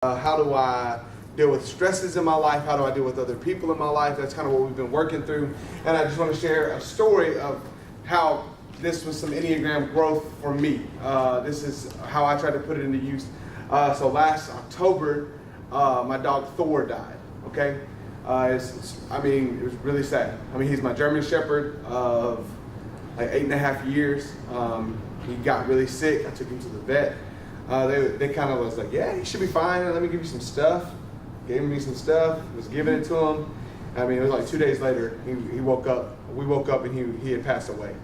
How do I deal with stresses in my life? How do I deal with other people in my life? That's kind of what we've been working through. And I just want to share a story of how this was some Enneagram growth for me. This is how I tried to put it into use. So last October, my dog Thor died, okay? It was really sad. I mean, he's my German Shepherd of like 8.5 years. He got really sick. I took him to the vet. They kind of was like, yeah, he should be fine. Let me give you some stuff. Gave me some stuff. Was giving it to him. I mean, it was like 2 days later. He woke up. We woke up and he had passed away.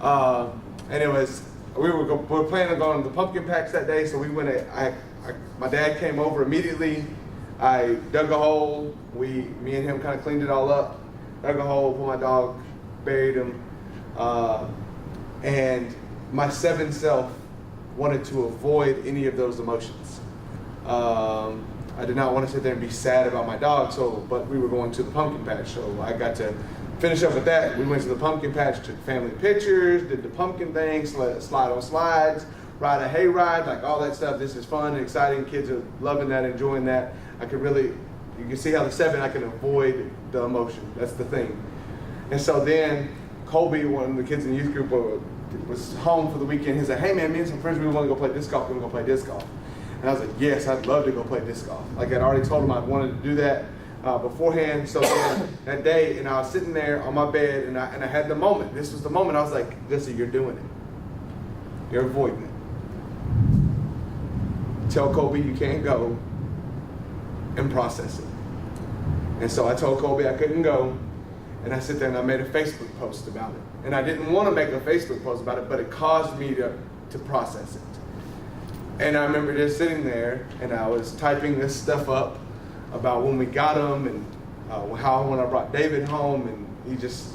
And it was we were planning on going to the pumpkin patch that day. So we went. My dad came over immediately. I dug a hole. Me and him kind of cleaned it all up. Dug a hole, put my dog, buried him, and my 7 self wanted to avoid any of those emotions. I did not want to sit there and be sad about my dog, but we were going to the pumpkin patch, so I got to finish up with that. We went to the pumpkin patch, took family pictures, did the pumpkin thing, slide on slides, ride a hayride, like all that stuff. This is fun and exciting. Kids are loving that, enjoying that. You can see how the 7, I can avoid the emotion. That's the thing. And so then Colby, one of the kids in the youth group, was home for the weekend. He said, hey man, me and some friends, we want to go play disc golf. We want to go play disc golf. And I was like, yes, I'd love to go play disc golf. Like I'd already told him I wanted to do that beforehand. So then that day, and I was sitting there on my bed, and I had the moment. This was the moment. I was like, listen, you're doing it. You're avoiding it. Tell Colby you can't go and process it. And so I told Colby I couldn't go. And I sit there and I made a Facebook post about it. And I didn't want to make a Facebook post about it, but it caused me to process it. And I remember just sitting there and I was typing this stuff up about when we got him and when I brought David home, and he just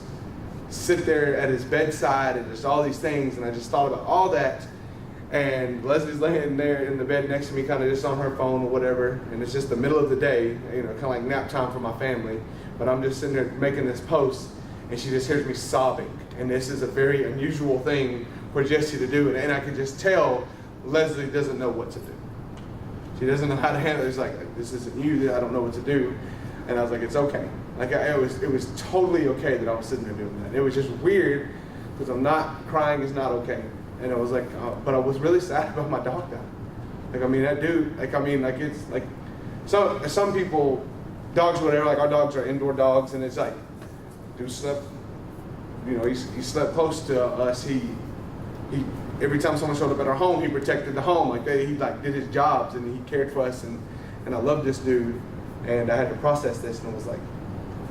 sit there at his bedside and just all these things. And I just thought about all that. And Leslie's laying there in the bed next to me, kind of just on her phone or whatever. And it's just the middle of the day, kind of like nap time for my family. But I'm just sitting there making this post, and she just hears me sobbing. And this is a very unusual thing for Jessie to do. And I can just tell Leslie doesn't know what to do. She doesn't know how to handle it. It's like, this isn't you, I don't know what to do. And I was like, it's okay. Like it was totally okay that I was sitting there doing that. It was just weird because crying is not okay. And I was like, but I was really sad about my dog dying. Like, I mean, that dude, it's like, some people, dogs, whatever, like our dogs are indoor dogs, and it's like, dude slept, he slept close to us. He every time someone showed up at our home, he protected the home. He did his jobs, and he cared for us, and I love this dude, and I had to process this, and it was like,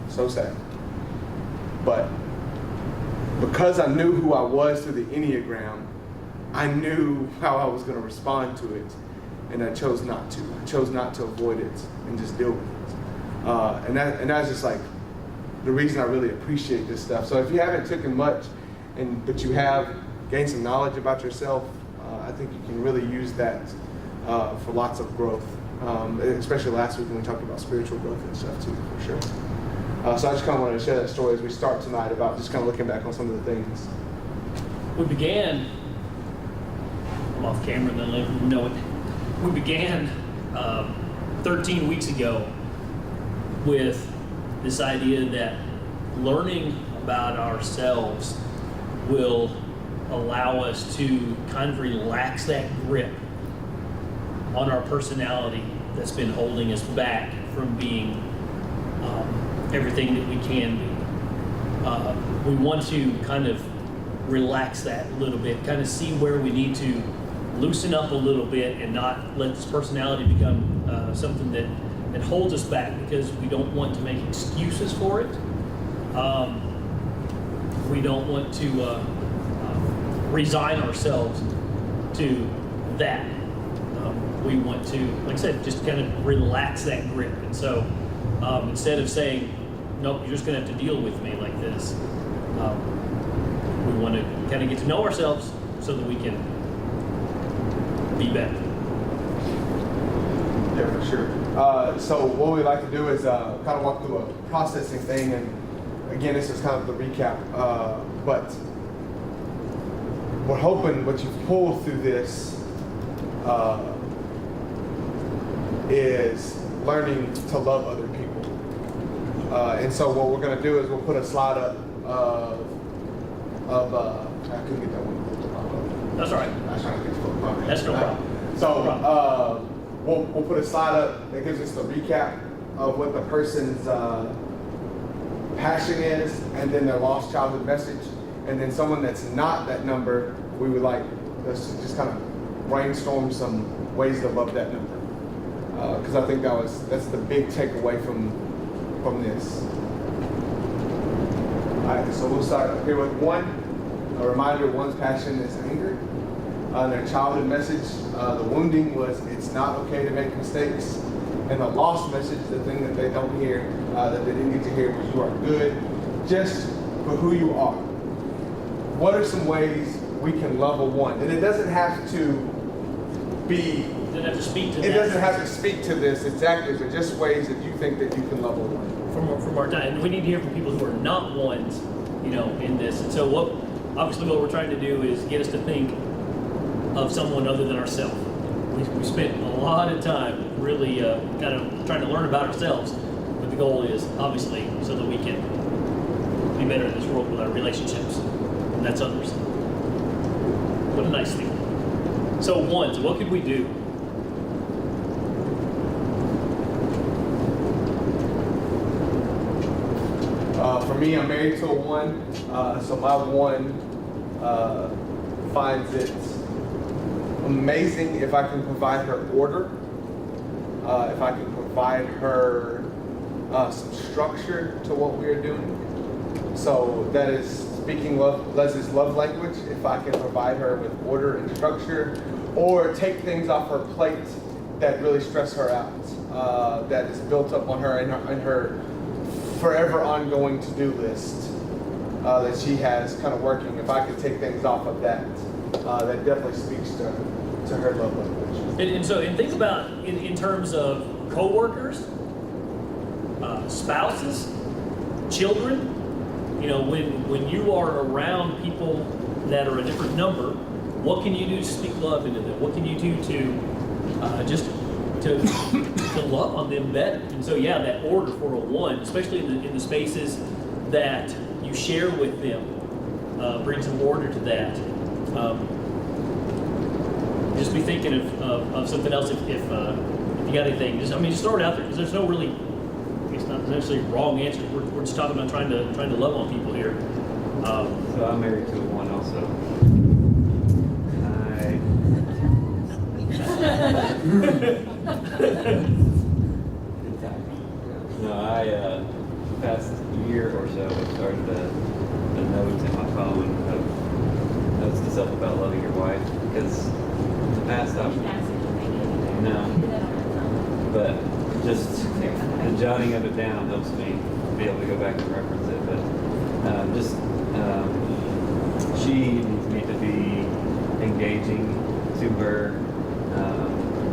so sad. But because I knew who I was through the Enneagram, I knew how I was going to respond to it, and I chose not to. I chose not to avoid it and just deal with it. And that's just like the reason I really appreciate this stuff. So if you haven't taken much, but you have gained some knowledge about yourself, I think you can really use that for lots of growth. Especially last week when we talked about spiritual growth and stuff too, for sure. So I just kind of wanted to share that story as we start tonight about just kind of looking back on some of the things. We began, I'm off camera and then let you know it. We began 13 weeks ago with this idea that learning about ourselves will allow us to kind of relax that grip on our personality that's been holding us back from being everything that we can be. We want to kind of relax that a little bit, kind of see where we need to loosen up a little bit and not let this personality become something that holds us back, because we don't want to make excuses for it. We don't want to resign ourselves to that. We want to, like I said, just kind of relax that grip. And so instead of saying, nope, you're just going to have to deal with me like this, we want to kind of get to know ourselves so that we can be better. Yeah, for sure. So what we like to do is kind of walk through a processing thing. And again, this is kind of the recap. But we're hoping what you've pulled through this is learning to love other people. And so what we're going to do is we'll put a slide up of I couldn't get that one. That's all right. I was trying to get the phone. That's no problem. So we'll put a slide up that gives us the recap of what the person's passion is, and then their lost childhood message, and then someone that's not that number, we would like us to just kind of brainstorm some ways to love that number, because I think that's the big takeaway from this. All right, so we'll start up here with 1. A reminder: one's passion is anger. Their childhood message, the wounding was it's not okay to make mistakes. And the lost message, the thing that they don't hear, that they didn't get to hear, was you are good just for who you are. What are some ways we can love a 1? And it doesn't have to be, It doesn't have to speak to it doesn't have to speak to this exactly, but just ways that you think that you can love a 1. From our time. And we need to hear from people who are not 1s, in this. And so what we're trying to do is get us to think of someone other than ourselves. We spent a lot of time really kind of trying to learn about ourselves, but the goal is obviously so that we can be better in this world with our relationships, and that's others. What a nice thing. So 1s, what could we do? For me, I'm married to a 1, so my 1 finds it amazing if I can provide her order, if I can provide her some structure to what we are doing. So that is speaking Leslie's love language. If I can provide her with order and structure, or take things off her plate that really stress her out, that is built up on her and her forever ongoing to-do list that she has kind of working. If I could take things off of that, that definitely speaks to her love language. And think about in terms of coworkers, spouses, children. When you are around people that are a different number, what can you do to speak love into them? What can you do to just to love on them better? And so that order for a 1, especially in the spaces that you share with them, bring some order to that. Just be thinking of something else if you got anything. Just throw it out there, because there's no really, it's not necessarily wrong answer. We're just talking about trying to love on people here. So I'm married to a 1 also. Past year or so, I've started a note in my phone of notes to self about loving your wife, because in the past I've but just the jotting of it down helps me be able to go back and reference it. But she needs me to be engaging to her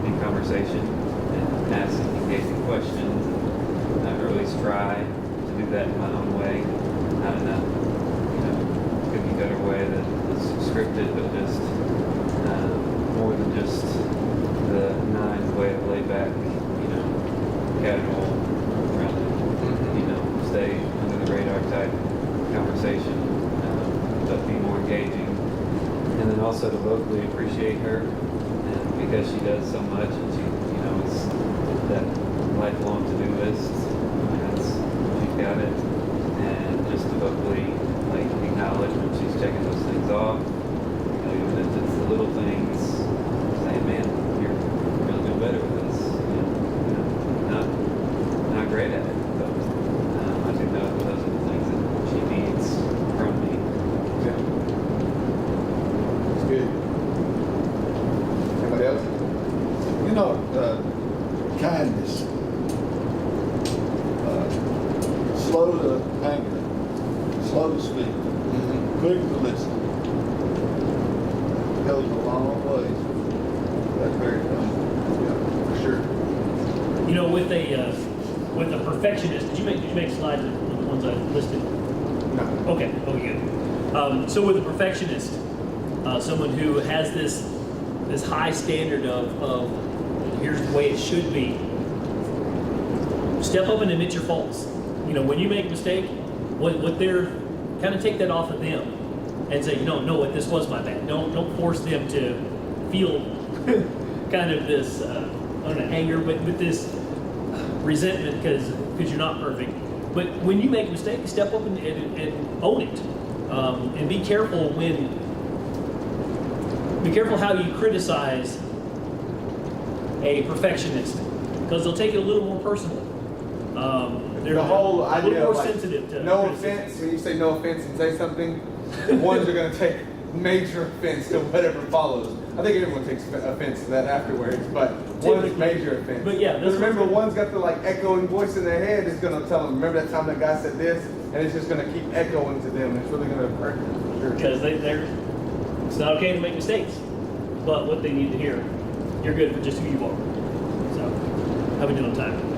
in conversation and ask engaging questions, and I always try to do that in my own way, not in a cookie cutter way that is scripted, but just more than just the 9's way of laid back, casual, trying to stay under the radar type conversation, but be more engaging. And then also to vocally appreciate her, and because she does so much, and she, it's that lifelong to-do list, she's got it, and just to vocally acknowledge when she's checking those things off, even if it's the little things, saying, man, you're really doing better with this. Not great at it, but I do know that those are the things that she needs from me. Yeah. That's good. Anybody else? Kindness. Slow to anger. Slow to speak. Quick to listen. Goes a long way. That's very fun. Yeah, for sure. With a perfectionist, did you make slides of the ones I listed? No. Okay, good. So with a perfectionist, someone who has this high standard of here's the way it should be. Step up and admit your faults. When you make a mistake, what they're kind of take that off of them and say, no, what this was my bad. Don't force them to feel kind of this, I don't know, anger, but with this resentment because you're not perfect. But when you make a mistake, step up and own it, and be careful how you criticize a perfectionist, because they'll take it a little more personally. They're The whole a idea little of more like, sensitive to no criticism. offense, when you say no offense and say something, the ones are going to take major offense to whatever follows. I think everyone takes offense to that afterwards, but one's major offense. But yeah, because remember, one's got the like echoing voice in their head is going to tell them, remember that time that guy said this, and it's just going to keep echoing to them. It's really going to hurt them for sure. Because it's not okay to make mistakes, but what they need to hear, you're good for just who you are. So, how we doing time?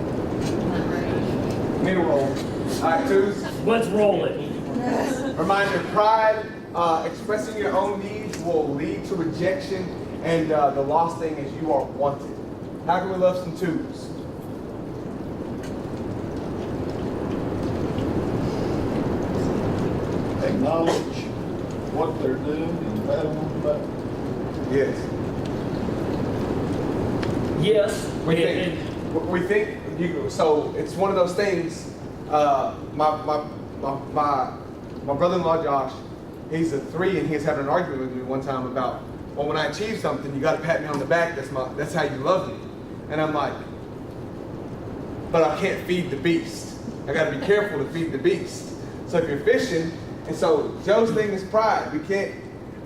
Me to roll. All right, twos. Let's roll it. Reminder, pride, expressing your own needs will lead to rejection, and the lost thing is you are wanted. How can we love some twos? Acknowledge what they're doing and pat them on the back. Yes. Yes. We think so it's one of those things. My brother-in-law Josh, he's a 3, and he was having an argument with me one time about, well, when I achieve something, you got to pat me on the back. That's how you love me. And I'm like, but I can't feed the beast. I got to be careful to feed the beast. So if you're fishing, and so Joe's thing is pride. We can't.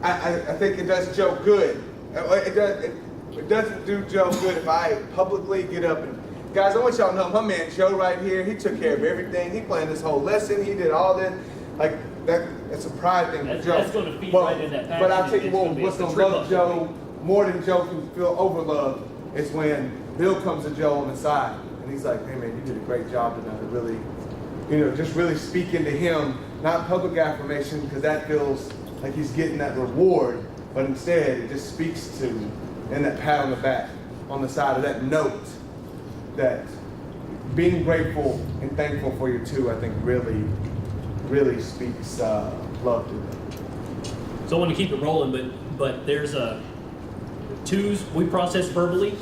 I think it does Joe good. It doesn't do Joe good if I publicly get up and, guys, I want y'all to know my man Joe right here, he took care of everything. He planned this whole lesson. He did all this. Like, that's a pride thing for Joe. That's going to feed right in that passion. But I'll tell you It's what's gonna going be to a love trip up. Joe more than Joe can feel overloved is when Bill comes to Joe on the side. And he's like, hey, man, you did a great job tonight. Really, just really speaking to him, not public affirmation, because that feels like he's getting that reward. But instead, it just speaks to, and that pat on the back, on the side of that note, that being grateful and thankful for your two, I think really, really speaks love to them. So I want to keep it rolling, but there's twos we process verbally.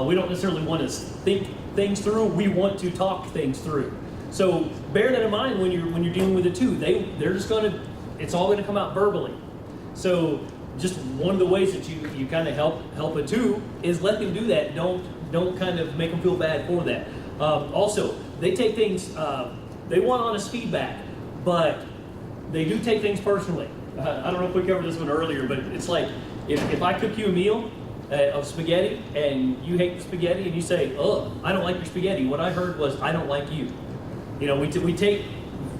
We don't necessarily want to think things through. We want to talk things through. So bear that in mind when you're dealing with a 2. They're just it's all gonna come out verbally. So just one of the ways that you kind of help a 2 is let them do that. Don't kind of make them feel bad for that. Also, they take things. They want honest feedback, but they do take things personally. I don't know if we covered this one earlier, but it's like if I cook you a meal of spaghetti and you hate the spaghetti and you say, "Oh, I don't like your spaghetti," what I heard was, "I don't like you." We take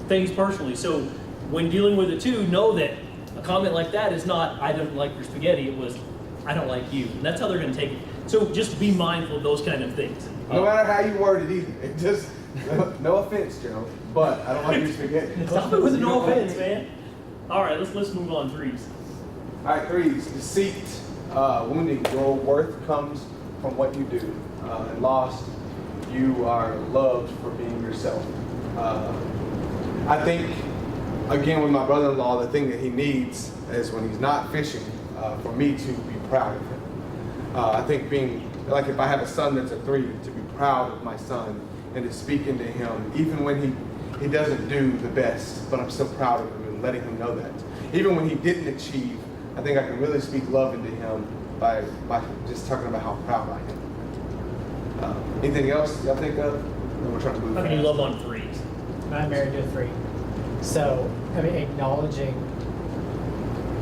things personally. So when dealing with a 2, know that a comment like that is not, "I don't like your spaghetti." It was, "I don't like you," and that's how they're going to take it. So just be mindful of those kind of things. No matter how you word it either. It just, no offense, Joe, but I don't like your spaghetti. Stop it with no offense, man. All right, let's move on. 3s. All right, 3s. Deceit, wounding. Your worth comes from what you do. And lost, you are loved for being yourself. I think, again, with my brother-in-law, the thing that he needs is when he's not fishing, for me to be proud of him. I think being, like if I have a son that's a 3, to be proud of my son and to speak into him, even when he doesn't do the best, but I'm still proud of him and letting him know that. Even when he didn't achieve, I think I can really speak love into him by just talking about how proud I am. Anything else y'all think of? Then we're trying to move How can you fast. love on 3s? I'm married to a 3. So, acknowledging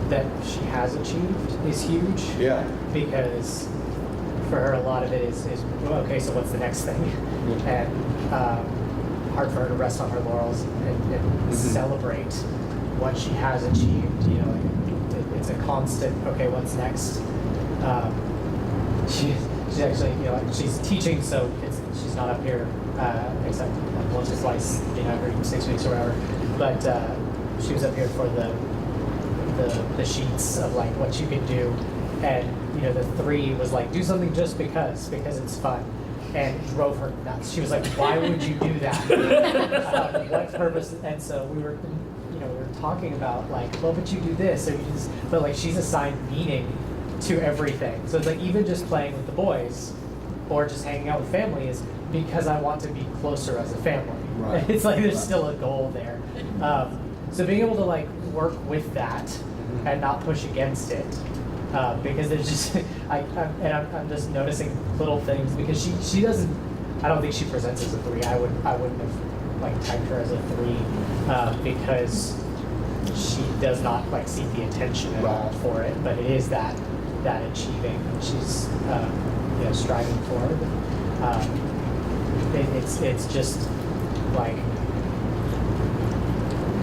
that she has achieved is huge. Yeah. Because for her, a lot of it is well, okay, so what's the next thing? And hard for her to rest on her laurels and celebrate what she has achieved. It's a constant, okay, what's next? She's actually, she's teaching, so she's not up here except once or twice, every 6 weeks or whatever. But she was up here for the sheets of like what you could do, and the 3 was like, do something just because it's fun, and drove her nuts. She was like, why would you do that? What purpose? And so we were talking about like, well, but you do this, or but like she's assigned meaning to everything. So it's like even just playing with the boys, or just hanging out with family is because I want to be closer as a family. Right. It's like there's still a goal there. So being able to like work with that and not push against it, because there's just I'm just noticing little things because she doesn't. I don't think she presents as a 3. I wouldn't have like typed her as a 3 because she does not like seek the attention at all for it. But it is that achieving she's striving for. It's just like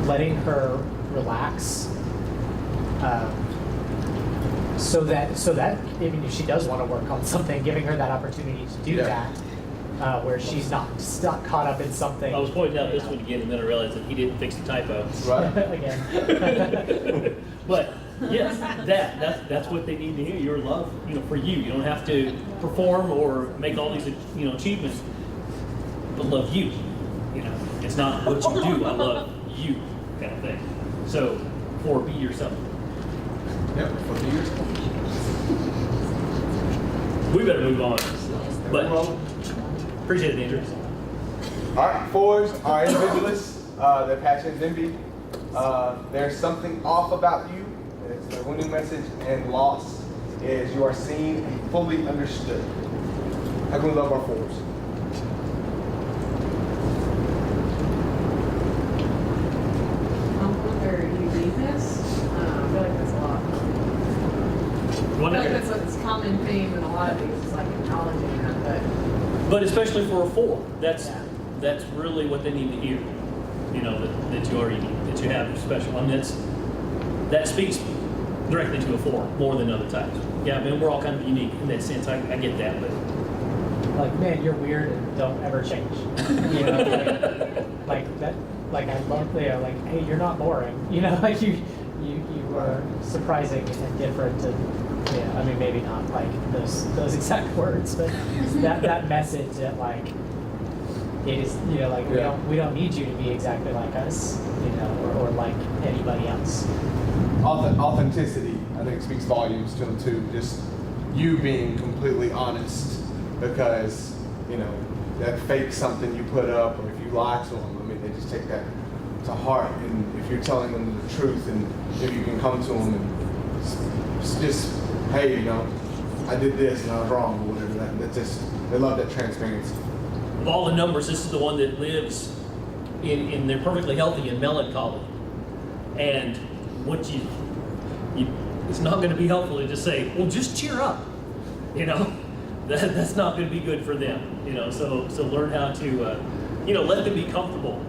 letting her relax, so that even if she does want to work on something, giving her that opportunity to do that, where she's not stuck caught up in something. I was pointing out this one again, and then I realized that he didn't fix the typo. Right. Again. But yes, that's what they need to hear. Your love, for you. You don't have to perform or make all these, achievements, but love you. It's not what you do. I love you, kind of thing. So, be yourself. Yep, for years. We better move on. But appreciate it, Andrew. All right, 4s are individualists. They're passionate envy. There's something off about you. It's the winning message, and loss is you are seen and fully understood. How can we love our 4s? Or you read this? I feel like that's a lot. I feel like that's a common theme in a lot of these, it's like acknowledging that. But especially for a 4, that's really what they need to hear. That you are unique, that you have special. I mean, that speaks directly to a 4 more than other types. Yeah, I mean, we're all kind of unique in that sense. I get that, but Like, man, you're weird and don't ever change. Like that. Like I love, like, hey, you're not boring. Like you are surprising and different, and I mean, maybe not like those exact words, but that message that like it is, like we don't need you to be exactly like us, or like anybody else. Authenticity, I think, speaks volumes to them too. Just you being completely honest, because that fake something you put up, or if you lie to them, I mean, they just take that to heart. And if you're telling them the truth, and if you can come to them and just, hey, I did this and I was wrong, or whatever. That just, they love that transparency. of all the numbers, this is the one that lives in they're perfectly healthy in melancholy. And what it's not going to be helpful to just say, well, just cheer up. That's not going to be good for them. So learn how to, let them be comfortable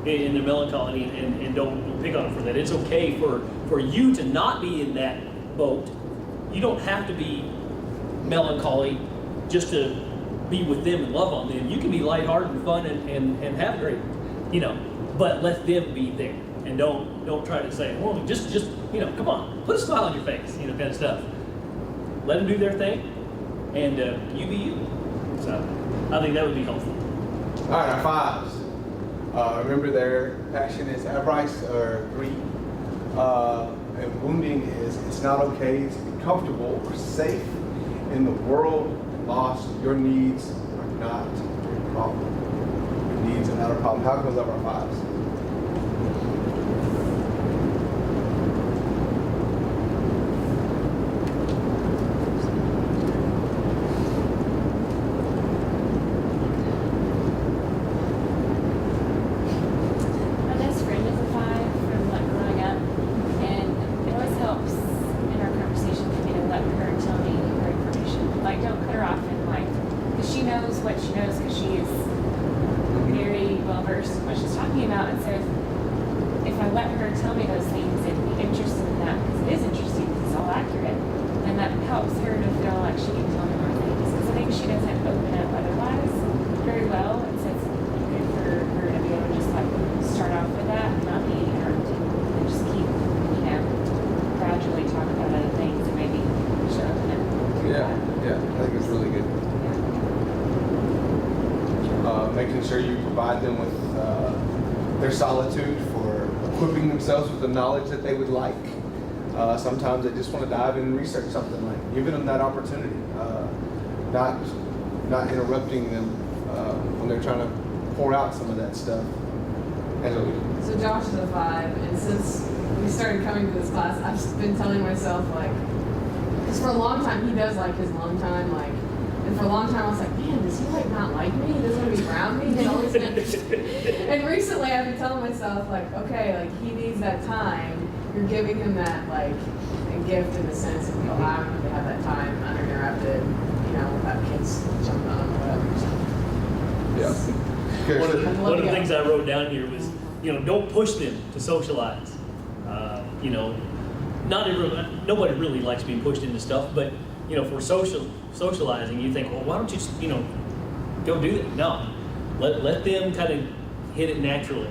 in their melancholy, and don't pick on them for that. It's okay for you to not be in that boat. You don't have to be melancholy just to be with them and love on them. You can be lighthearted and fun and have a great, but let them be there. And don't try to say, well, just come on, put a smile on your face, kind of stuff. Let them do their thing, and you be you. So I think that would be helpful. All right, our 5s. Remember, their passion is avarice, or greed. And wounding is it's not okay to be comfortable or safe in the world. Lost. Your needs are not a problem. Your needs are not a problem. How can we love our 5s? making sure you provide them with their solitude, for equipping themselves with the knowledge that they would like. Sometimes they just want to dive in and research something, like giving them that opportunity, not interrupting them when they're trying to pour out some of that stuff. So Josh is a 5, and since we started coming to this class, I've just been telling myself, like, because for a long time, he does like his long time, like, and for a long time I was like, man, does he like not like me? He doesn't want to be around me? He's always and recently I've been telling myself, like, okay, like, he needs that time. You're giving him that, like, a gift in the sense of allowing him to have that time uninterrupted, you know, without kids jumping on him or whatever. So. Yeah. One of the things I wrote down here was, don't push them to socialize. Nobody really likes being pushed into stuff, but for socializing, you think, well, why don't you just, go do that? No, let them kind of hit it naturally,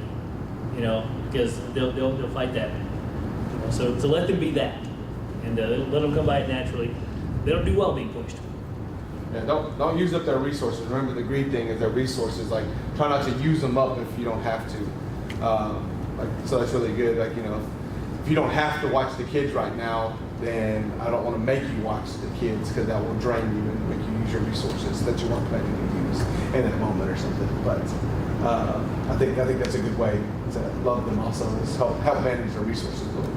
because they'll fight that. So let them be that, and let them come by it naturally. They don't do well being pushed. Yeah, don't use up their resources. Remember, the greed thing is their resources. Like, try not to use them up if you don't have to. So that's really good. Like, if you don't have to watch the kids right now, then I don't want to make you watch the kids, because that will drain you and make you use your resources that you weren't planning to use in that moment or something. But I think that's a good way to love them. Also, is help manage their resources. We'll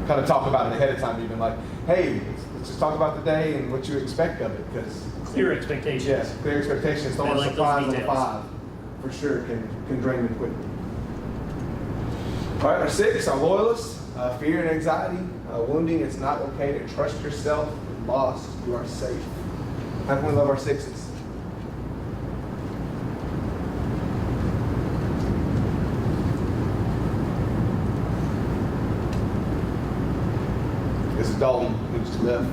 kind of talk about it ahead of time, even like, hey, let's just talk about the day and what you expect of it, because clear expectations. Yes, clear expectations. Don't want to surprise on the 5. For sure, can drain them quickly. All right, our 6, our loyalists. Fear and anxiety, wounding. It's not okay to trust yourself. You're lost. You are safe. How can we love our 6s? This is Dalton, who just left.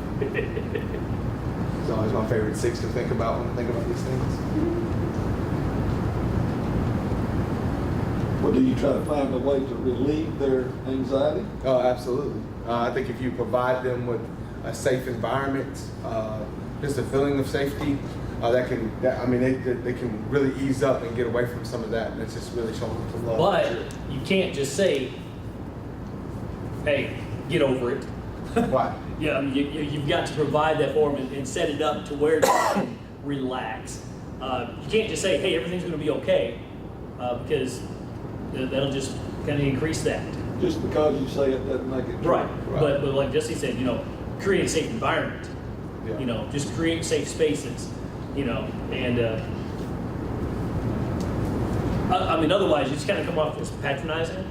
It's always my favorite 6 to think about when I think about these things. Well, do you try to find a way to relieve their anxiety? Oh, absolutely. I think if you provide them with a safe environment, just a feeling of safety, they can really ease up and get away from some of that. And it's just really showing them to love. But you can't just say, hey, get over it. Why? Yeah, you've got to provide that for them and set it up to where they can relax. You can't just say, hey, everything's going to be okay, because that'll just kind of increase that. Just because you say it doesn't make it true. Right. But like Jesse said, create a safe environment. Yeah. Just create safe spaces. And otherwise you just kind of come off as patronizing.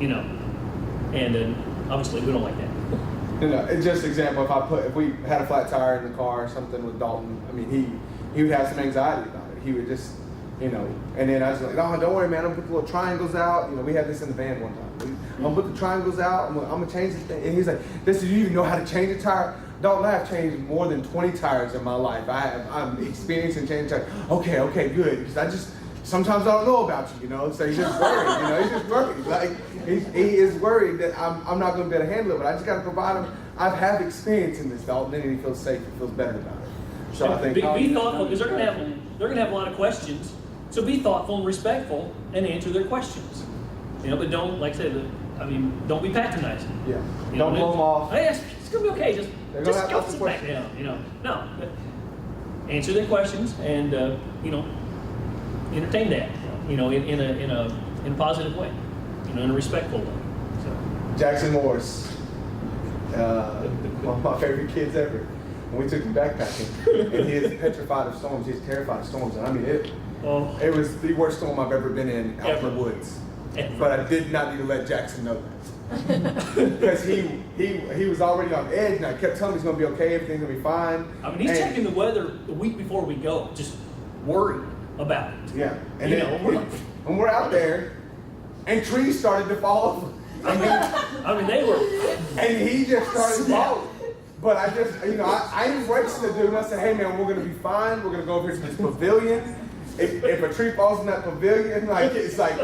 And then obviously we don't like that. It's just an example. If we had a flat tire in the car or something with Dalton, he would have some anxiety about it. He would just, and then I was like, oh, don't worry, man. I'm gonna put the little triangles out. We had this in the van one time. I'm gonna put the triangles out. I'm gonna change this thing. And he's like, do you even know how to change a tire? Dalton, I have changed more than 20 tires in my life. I'm experienced in changing tires. Okay, good. Because sometimes I don't know about you, So he's just worried, He's just worried. Like, he is worried that I'm not going to be able to handle it, but I just got to provide him. I have experience in this, Dalton, and he feels safe. He feels better about it. So I think be thoughtful, because they're going to have a lot of questions. So be thoughtful and respectful and answer their questions. But don't, like I said, don't be patronizing. Yeah. Don't blow them off. Hey, it's going to be okay. Just go sit back down. No. Answer their questions and entertain that. In a positive way. In a respectful way. So. Jackson Morris, one of my favorite kids ever. When we took him backpacking, and he is petrified of storms. He's terrified of storms, and it was the worst storm I've ever been in out in the woods. But I did not need to let Jackson know that. Because he was already on edge, and I kept telling him he's going to be okay, everything's going to be fine. He's checking the weather the week before we go, just worried about it. Yeah, and when we're out there, and trees started to fall. They were. And he just started falling. But I just, I need brakes to do, and I said, hey man, we're going to be fine. We're going to go over here to this pavilion. If a tree falls in that pavilion, it's like,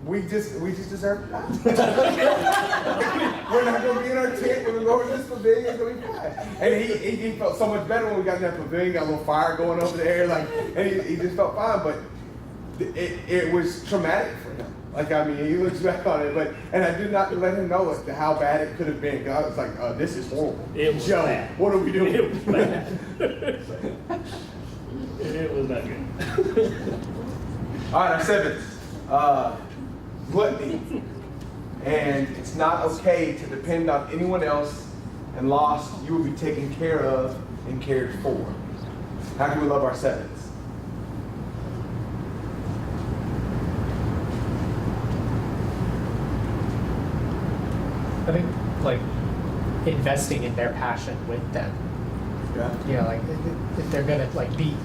we just deserve to die. We're not going to be in our tent. We're going to go over to this pavilion. It's going to be fine. And he felt so much better when we got in that pavilion. Got a little fire going over there. And he just felt fine. But it was traumatic for him. Like, I mean, he looks back on it, and I did not let him know as to how bad it could have been. 'Cause I was like, this is horrible. It was Joe, bad. what are we doing? It was bad. It was not good. All right, our seventh, gluttony. And it's not okay to depend on anyone else, and lost, you will be taken care of and cared for. How can we love our sevens? I think like investing in their passion with them. Yeah. You know, like if they're gonna like be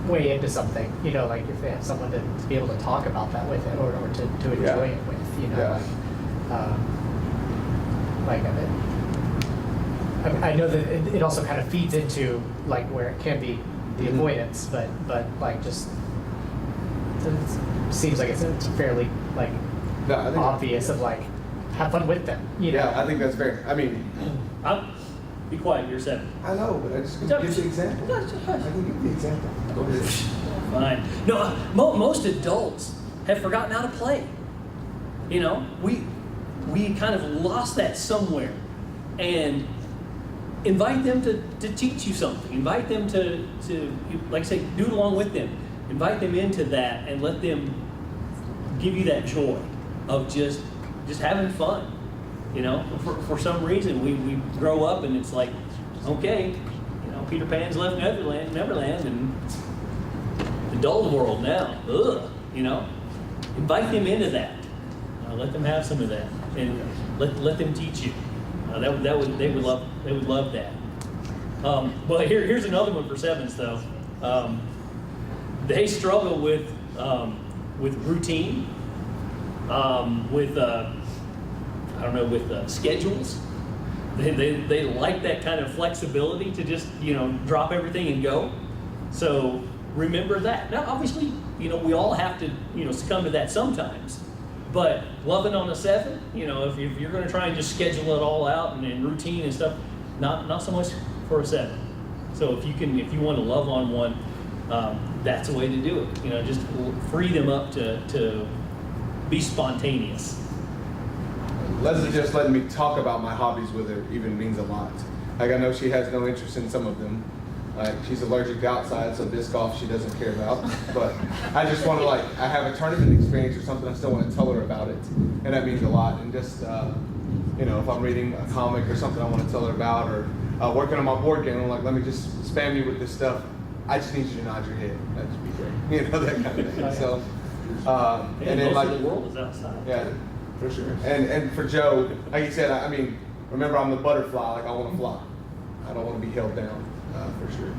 way into something, you know, like if they have someone to be able to talk about that with it or to enjoy Yeah. it with, you know, Yeah. like I know that it also kind of feeds into like where it can be the avoidance, but like just it seems like it's fairly like No, I think obvious of like have fun with them, you know. Yeah, I think that's fair. I mean, Be quiet, you're 7. I know, but I just give the example. I can give the example. Go ahead. Fine. No, most adults have forgotten how to play. You know, we kind of lost that somewhere, and invite them to teach you something. Invite them to like I say, do it along with them. Invite them into that and let them give you that joy of just having fun. You know, for some reason we grow up and it's like, okay, you know, Peter Pan's left Neverland, and it's the dull world now. Ugh, you know, invite them into that. Let them have some of that, and let them teach you. They would love that. But here's another one for 7s though. They struggle with routine, with schedules. They like that kind of flexibility to just, you know, drop everything and go. So remember that. Now, obviously, you know, we all have to, you know, succumb to that sometimes. But loving on a 7, you know, if you're going to try and just schedule it all out and routine and stuff, not so much for a 7. So if you want to love on one, that's a way to do it. You know, just free them up to be spontaneous. Leslie just letting me talk about my hobbies with her even means a lot. Like, I know she has no interest in some of them. Like, she's allergic to outside, so disc golf she doesn't care about. But I just want to, like, I have a tournament experience or something, I still want to tell her about it. And that means a lot. And just, you know, if I'm reading a comic or something I want to tell her about, or working on my board game, I'm like, let me just spam you with this stuff. I just need you to nod your head. That'd just be great. You know, that kind of thing. So, and then, most like, of the world is outside. yeah, for sure. And for Joe, like you said, I mean, remember, I'm the butterfly. Like, I want to fly. I don't want to be held down, for sure.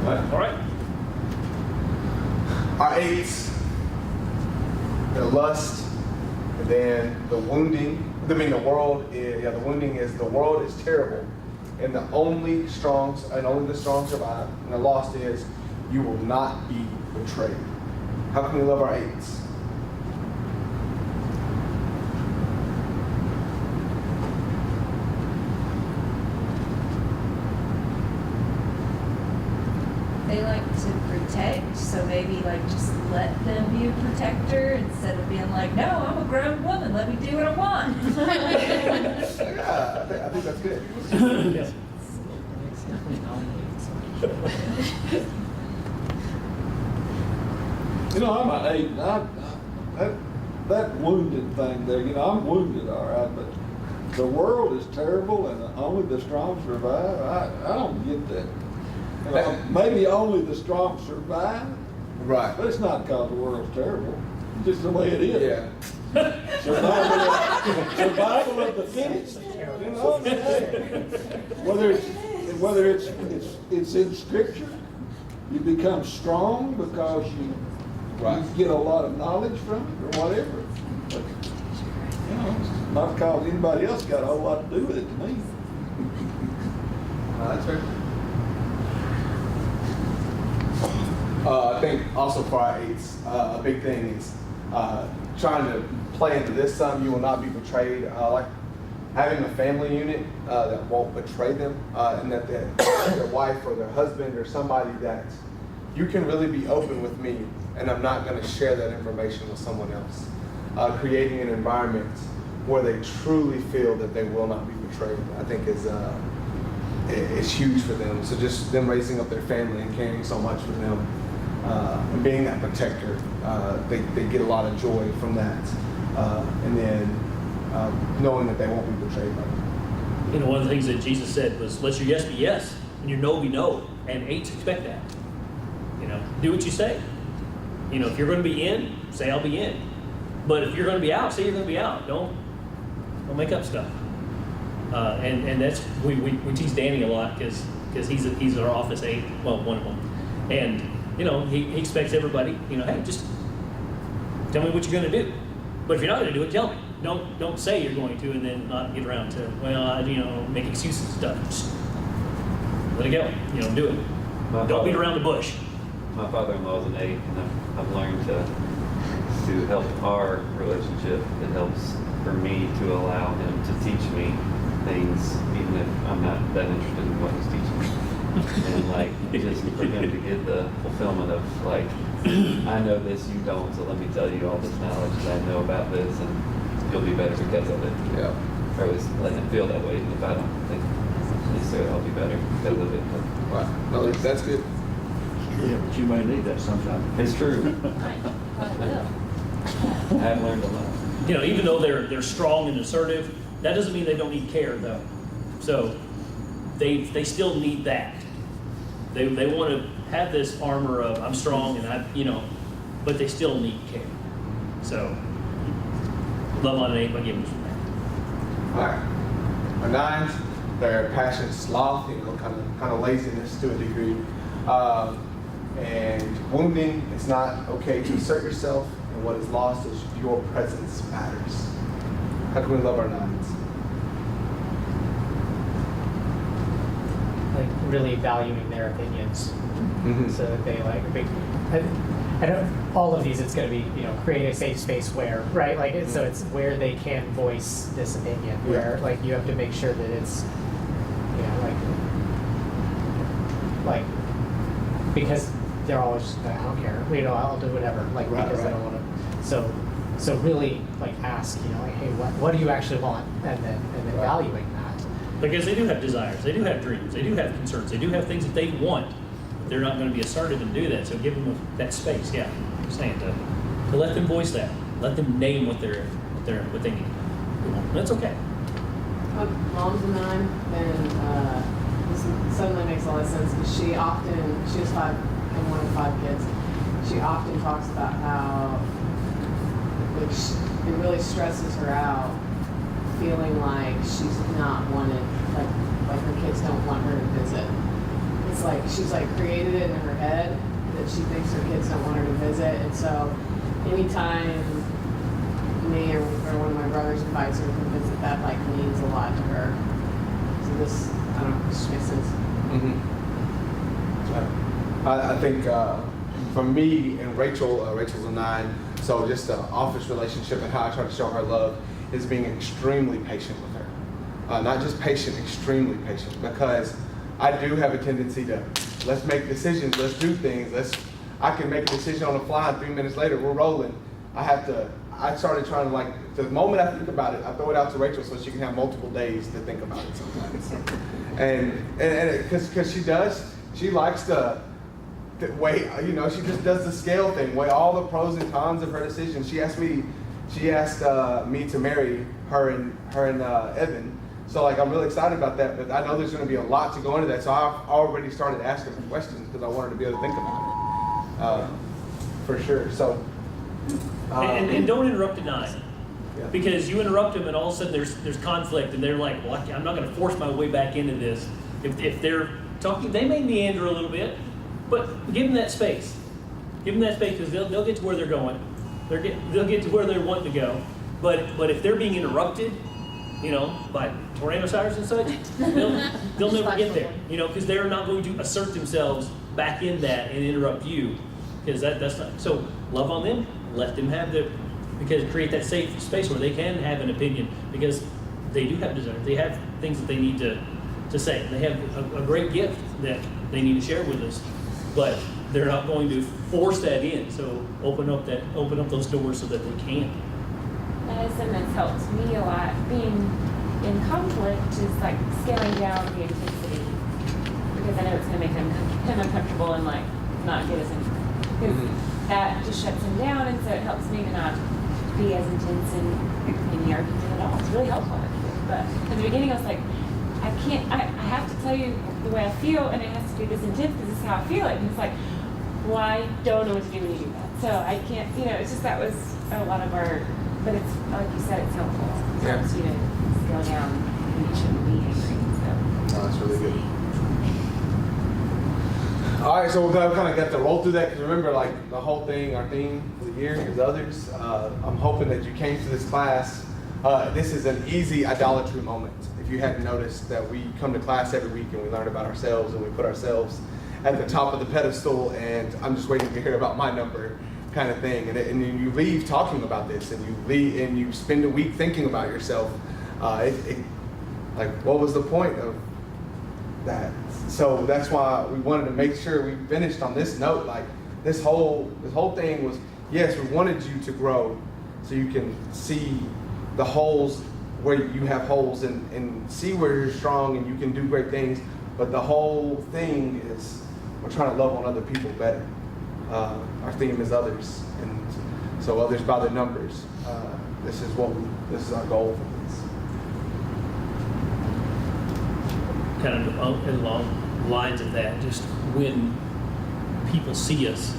All right. Our 8s, the lust, and then the wounding. I mean, the wounding is the world is terrible, and only the strong survive. And the lost is you will not be betrayed. How can we love our 8s? They like to protect, so maybe like just let them be a protector instead of being like, no, I'm a grown woman, let me do what I want. Yeah, I think that's good. Yes. You know, I'm an 8, and that wounded thing there, you know, I'm wounded, all right, but the world is terrible and only the strong survive. I don't get that. You know, maybe only the strong survive, Right. but it's not because the world's terrible. It's just the way it is. Yeah. Survival of the fittest. You know what I'm saying? Whether it's in Scripture, you become strong because you get a lot of knowledge from it or whatever. But, you know, it's not because anybody else got a whole lot to do with it to me. That's fair. I think also for our 8s, a big thing is trying to play into this some, you will not be betrayed. Like having a family unit that won't betray them, and that their wife or their husband or somebody that you can really be open with me, and I'm not going to share that information with someone else. Creating an environment where they truly feel that they will not be betrayed, I think is huge for them. So just them raising up their family and caring so much for them, and being that protector, they get a lot of joy from that. And then knowing that they won't be betrayed by them. You know, one of the things that Jesus said was, let your yes be yes, and your no be no, and eights expect that. You know, do what you say. You know, if you're going to be in, say I'll be in. But if you're going to be out, say you're going to be out. Don't make up stuff. And that's we tease Danny a lot because he's our office aide, well, one of them, and you know he expects everybody, you know, hey, just tell me what you're going to do. But if you're not going to do it, tell me. Don't say you're going to and then not get around to, well, you know, make excuses and stuff. Just let it go. You know, do it. Don't beat around the bush. My father-in-law is an 8, and I've learned to help our relationship. It helps for me to allow him to teach me things, even if I'm not that interested in what he's teaching me. And like, just for him to get the fulfillment of like, I know this, you don't, so let me tell you all this knowledge that I know about this, and you'll be better because of it. Yeah. Or at least let him feel that way, even if I don't think necessarily I'll be better because of it. But Right. No, that's good. Yeah, but you may need that sometime. it's true. I will. I have learned a lot. You know, even though they're strong and assertive, that doesn't mean they don't need care though. So they still need that. They want to have this armor of I'm strong and but they still need care. So love on an 8 by giving them that. All right. My 9s, they're passion, sloth, kind of laziness to a degree. And wounding, it's not okay to assert yourself, and what is lost is your presence matters. How can we love our 9s? Like really valuing their opinions, Mhm. so that they like. I don't. All of these, it's going to be create a safe space where so it's where they can voice this opinion. Where like you have to make sure that it's like because they're always just, I don't care. I'll do whatever. Because I don't want to. So really ask hey, what do you actually want, and then valuing that. Because they do have desires, they do have dreams, they do have concerns, they do have things that they want. But they're not going to be assertive and do that. So give them that space. Yeah, I'm saying to let them voice that, let them name what they need. That's okay. My mom's a 9, and this suddenly makes a lot of sense because she has 5 and 1 of 5 kids. She often talks about how it really stresses her out, feeling like she's not wanted, like her kids don't want her to visit. It's like she's created it in her head that she thinks her kids don't want her to visit, and so anytime me or one of my brothers invites her to visit, that means a lot to her. So this, I don't know, this makes sense. Mm-hmm. I think for me and Rachel's a 9, so just the office relationship and how I try to show her love is being extremely patient with her. Not just patient, extremely patient, because I do have a tendency to, let's make decisions, let's do things, I can make a decision on the fly, and 3 minutes later, we're rolling. I started trying to the moment I think about it, I throw it out to Rachel so she can have multiple days to think about it sometimes. and because she likes to weigh, she just does the scale thing, weigh all the pros and cons of her decision. She asked me to marry her and Evan. So I'm really excited about that, but I know there's going to be a lot to go into that. So I've already started asking her questions because I want her to be able to think about it, for sure. So And don't interrupt at 9. Yeah. Because you interrupt them and all of a sudden there's conflict and they're like, well, I'm not going to force my way back into this. If they're talking, they may meander a little bit, but give them that space. Give them that space because they'll get to where they're going. They'll get to where they want to go. But if they're being interrupted, by Tyrannosaurus and such, they'll never get there. Because they're not going to assert themselves back in that and interrupt you. Because that's not, so love on them, let them have because create that safe space where they can have an opinion, because they do have desire, they have things that they need to say. They have a great gift that they need to share with us, but they're not going to force that in. So open up those doors so that they can. And something that's helped me a lot, being in conflict, is like scaling down the intensity, because I know it's going to make him uncomfortable and like not get as in, because that just shuts him down, and so it helps me to not be as intense in the argument at all. It's really helpful. But at the beginning, I was like, I have to tell you the way I feel, and it has to be this intense because this is how I feel it. And it's like, well, I don't know what to do when you do that. So I can't, it's just, that was a lot of our, but it's, like you said, it's helpful. It helps you to scale down when you shouldn't be angry. So. Oh, that's really good. All right, so we've kind of got to roll through that, because remember, like, the whole thing, our theme for the year is others. I'm hoping that you came to this class. This is an easy idolatry moment. If you hadn't noticed that we come to class every week and we learn about ourselves and we put ourselves at the top of the pedestal, and I'm just waiting to hear about my number kind of thing. And then you leave talking about this, and you spend a week thinking about yourself. Like, what was the point of that? So that's why we wanted to make sure we finished on this note. Like, this whole thing was, yes, we wanted you to grow so you can see the holes where you have holes, and see where you're strong and you can do great things. But the whole thing is, we're trying to love on other people better. Our theme is others, and so others by their numbers. This is our goal for this. Kind of along the lines of that, just when people see us,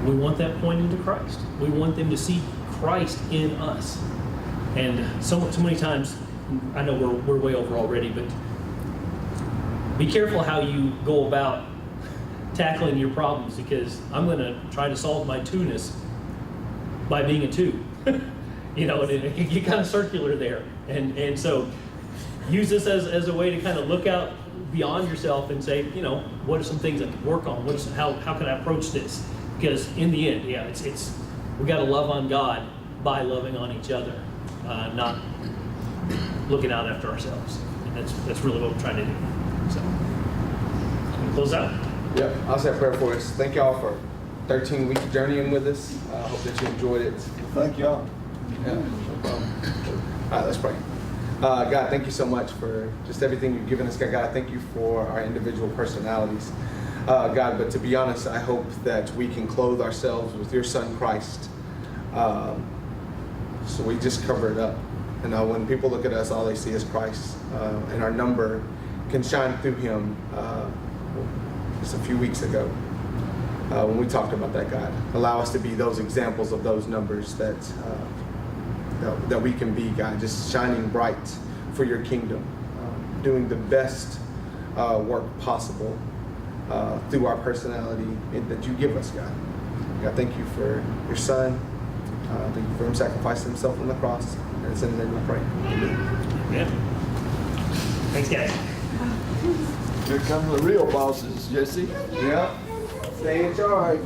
we want that pointing to Christ. We want them to see Christ in us. And so many times, I know we're way over already, but be careful how you go about tackling your problems, because I'm going to try to solve my two-ness by being a two. And it get kind of circular there. And so use this as a way to kind of look out beyond yourself and say, what are some things I can work on? How can I approach this? Because in the end, it's we got to love on God by loving on each other, not looking out after ourselves. And that's really what we're trying to do. So, we'll close out. Yep, I'll say a prayer for us. Thank y'all for 13 weeks journeying with us. I hope that you enjoyed it. Thank y'all. Yeah, no problem. All right, let's pray. God, thank you so much for just everything you've given us. God, I thank you for our individual personalities. God, but to be honest, I hope that we can clothe ourselves with your Son, Christ. So we just cover it up. And when people look at us, all they see is Christ. And our number can shine through him. Just a few weeks ago, when we talked about that, God, allow us to be those examples of those numbers that we can be, God, just shining bright for your kingdom, doing the best work possible through our personality that you give us, God. God, thank you for your Son. Thank you for him sacrificing himself on the cross. And it's in the name I pray. Amen. Yeah. Thanks, guys. Here come the real bosses, Jesse. Yeah. Stay in charge.